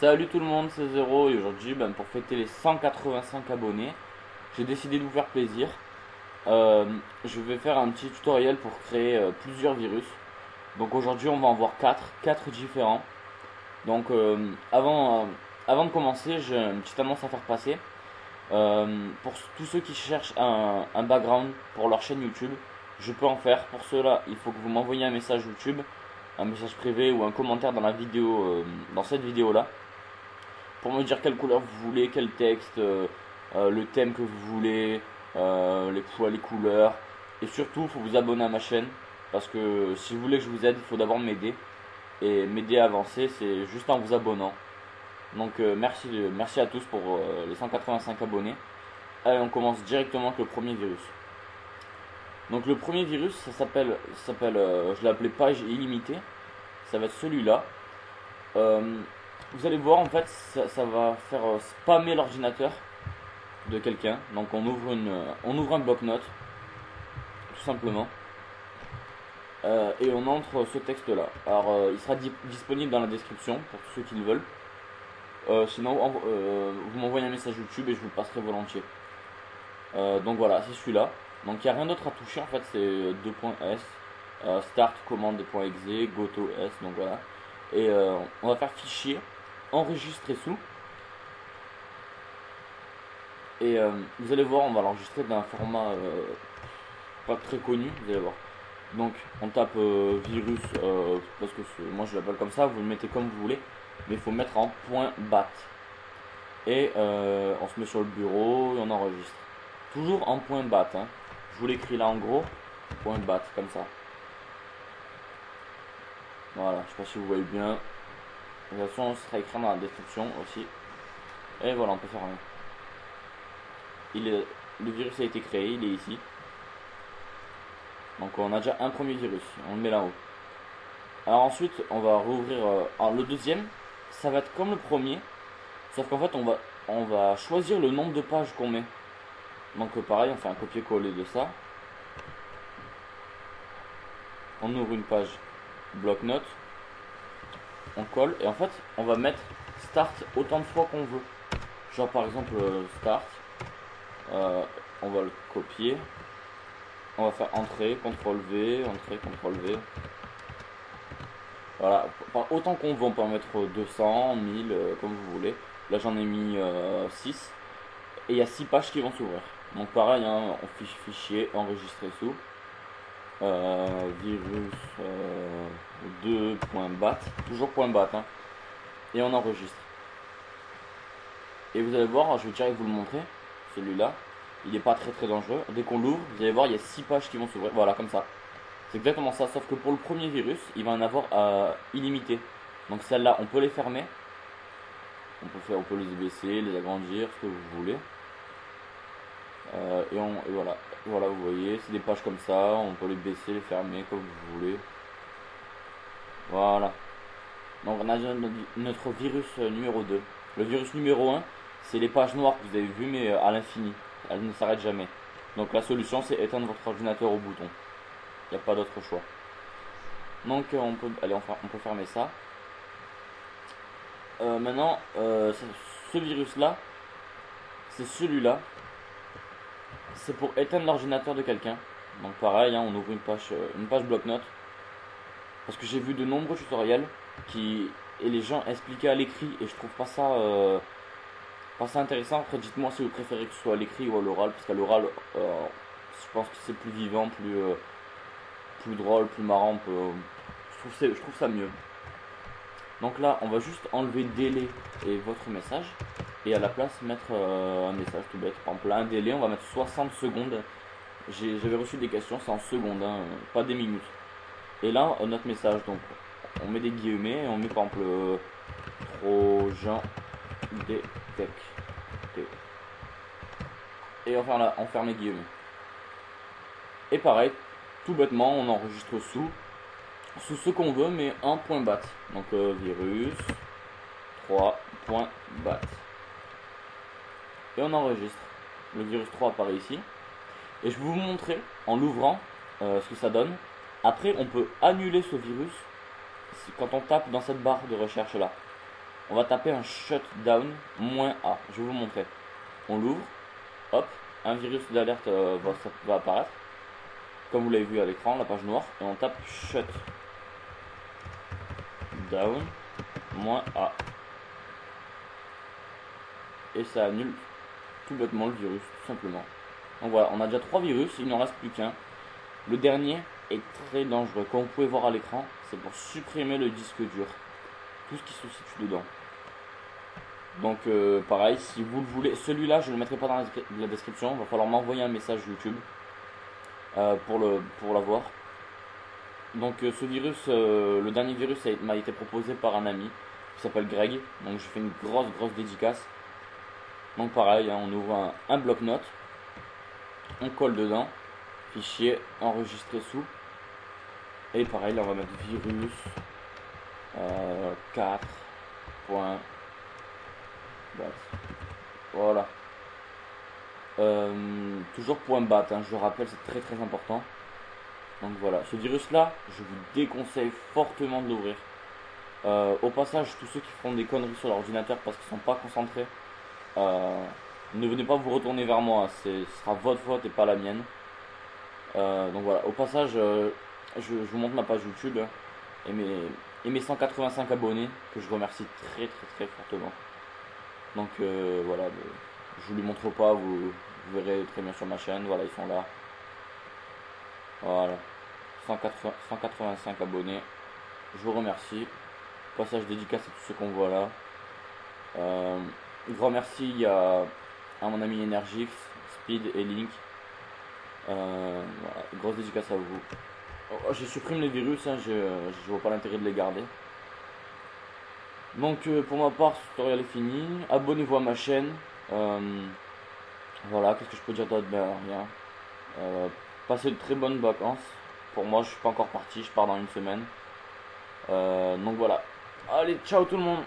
Salut tout le monde, c'est Zero et aujourd'hui pour fêter les 185 abonnés, j'ai décidé de vous faire plaisir. Euh, je vais faire un petit tutoriel pour créer plusieurs virus. Donc aujourd'hui on va en voir 4 différents. Donc avant de commencer, j'ai une petite annonce à faire passer. Pour tous ceux qui cherchent un background pour leur chaîne YouTube, je peux en faire. Pour cela, il faut que vous m'envoyiez un message YouTube, un message privé ou un commentaire dans la vidéo, dans cette vidéo là, pour me dire quelle couleur vous voulez, quel texte, le thème que vous voulez, les poids, les couleurs. Et surtout, il faut vous abonner à ma chaîne. Parce que si vous voulez que je vous aide, il faut d'abord m'aider. Et m'aider à avancer, c'est juste en vous abonnant. Donc merci à tous pour les 185 abonnés. Allez, on commence directement avec le premier virus. Donc le premier virus, je l'ai appelé page illimitée. Ça va être celui-là. Vous allez voir, en fait, ça va faire spammer l'ordinateur de quelqu'un. Donc on ouvre un bloc-notes, tout simplement. Et on entre ce texte-là. Alors, il sera disponible dans la description pour tous ceux qui le veulent. Sinon, vous m'envoyez un message YouTube et je vous le passerai volontiers. Donc voilà, c'est celui-là. Donc il n'y a rien d'autre à toucher, en fait, c'est 2.s, start commande.exe, goto s, donc voilà. Et on va faire fichier, enregistrer sous. Et vous allez voir, on va l'enregistrer d'un format pas très connu, vous allez voir. Donc on tape virus, parce que moi je l'appelle comme ça, vous le mettez comme vous voulez, mais il faut mettre en .bat. Et on se met sur le bureau et on enregistre. Toujours en .bat, hein. Je vous l'écris là en gros, .bat, comme ça. Voilà, je sais pas si vous voyez bien. De toute façon, ce sera écrit dans la description aussi. Et voilà, on peut fermer. Le virus a été créé, il est ici. Donc on a déjà un premier virus, on le met là-haut. Alors ensuite, on va rouvrir. Alors le deuxième, ça va être comme le premier, sauf qu'en fait, on va choisir le nombre de pages qu'on met. Donc pareil, on fait un copier-coller de ça. On ouvre une page bloc-notes, on colle et en fait, on va mettre start autant de fois qu'on veut. Genre par exemple start, on va le copier. On va faire entrée, CTRL V, entrée, CTRL V. Voilà, autant qu'on veut, on peut en mettre 200, 1000, comme vous voulez. Là j'en ai mis 6. Et il y a 6 pages qui vont s'ouvrir. Donc pareil, hein, on fiche fichier, enregistrer sous. Virus 2.bat, toujours .bat. Hein, et on enregistre. Et vous allez voir, je vais direct vous le montrer, celui-là. Il n'est pas très dangereux. Dès qu'on l'ouvre, vous allez voir, il y a 6 pages qui vont s'ouvrir. Voilà, comme ça. C'est exactement ça. Sauf que pour le premier virus, il va en avoir illimité. Donc celles-là, on peut les fermer. On peut les baisser, les agrandir, ce que vous voulez. Et voilà. Voilà, vous voyez, c'est des pages comme ça. On peut les baisser, les fermer, comme vous voulez. Voilà. Donc on a notre virus numéro 2. Le virus numéro 1, c'est les pages noires que vous avez vues, mais à l'infini. Elle ne s'arrête jamais. Donc la solution, c'est éteindre votre ordinateur au bouton. Il n'y a pas d'autre choix. Donc on peut fermer ça. Maintenant, ce virus-là, c'est celui-là. C'est pour éteindre l'ordinateur de quelqu'un. Donc pareil, hein, on ouvre une page bloc-notes. Parce que j'ai vu de nombreux tutoriels et les gens expliquaient à l'écrit et je trouve pas ça intéressant. Après, dites-moi si vous préférez que ce soit à l'écrit ou à l'oral, parce qu'à l'oral, je pense que c'est plus vivant, plus drôle, plus marrant. Je trouve ça mieux. Donc là, on va juste enlever délai et votre message, et à la place mettre un message tout bête. Par exemple, là, un délai, on va mettre 60 secondes. J'avais reçu des questions, c'est en secondes, hein, pas des minutes. Et là, notre message, donc, on met des guillemets, et on met par exemple Trojan détecté. Et on ferme les guillemets. Et pareil, tout bêtement, on enregistre sous ce qu'on veut, mais en .bat. Donc virus 3.bat. Et on enregistre. Le virus 3 apparaît ici. Et je vais vous montrer en l'ouvrant ce que ça donne. Après, on peut annuler ce virus quand on tape dans cette barre de recherche là. on va taper un shutdown -A. Je vais vous montrer. On l'ouvre, hop, un virus d'alerte va apparaître, comme vous l'avez vu à l'écran, la page noire, et on tape shutdown -A. Et ça annule tout bêtement le virus, tout simplement. Donc voilà, on a déjà 3 virus, il n'en reste plus qu'un. Le dernier est très dangereux. Comme vous pouvez voir à l'écran, c'est pour supprimer le disque dur, tout ce qui se situe dedans. Donc pareil, si vous le voulez, celui-là je ne le mettrai pas dans la description, il va falloir m'envoyer un message YouTube pour l'avoir. Donc ce virus, le dernier virus m'a été proposé par un ami qui s'appelle Greg, donc je fais une grosse dédicace. Donc pareil, hein, on ouvre un bloc-notes, on colle dedans, fichier enregistré sous, et pareil là on va mettre virus 4. Voilà. Toujours .bat, hein, je rappelle, c'est très important. Donc voilà, ce virus là, je vous déconseille fortement de l'ouvrir. Au passage, tous ceux qui feront des conneries sur l'ordinateur parce qu'ils sont pas concentrés, ne venez pas vous retourner vers moi, ce sera votre faute et pas la mienne. Donc voilà, au passage, je vous montre ma page YouTube et mes 185 abonnés que je remercie très fortement. Donc voilà, je vous les montre pas, vous verrez très bien sur ma chaîne, voilà, ils sont là. Voilà, 185 abonnés, je vous remercie. Passage dédicace à tous ceux qu'on voit là. Grand merci à mon ami Energix, Speed et Link. Voilà, grosse dédicace à vous. Oh, je supprime les virus, hein, je vois pas l'intérêt de les garder. Donc pour ma part, ce tutoriel est fini. Abonnez-vous à ma chaîne. Voilà, qu'est-ce que je peux dire d'autre? Ben rien. Passez de très bonnes vacances. Pour moi, je suis pas encore parti, je pars dans une semaine. Donc voilà. Allez, ciao tout le monde.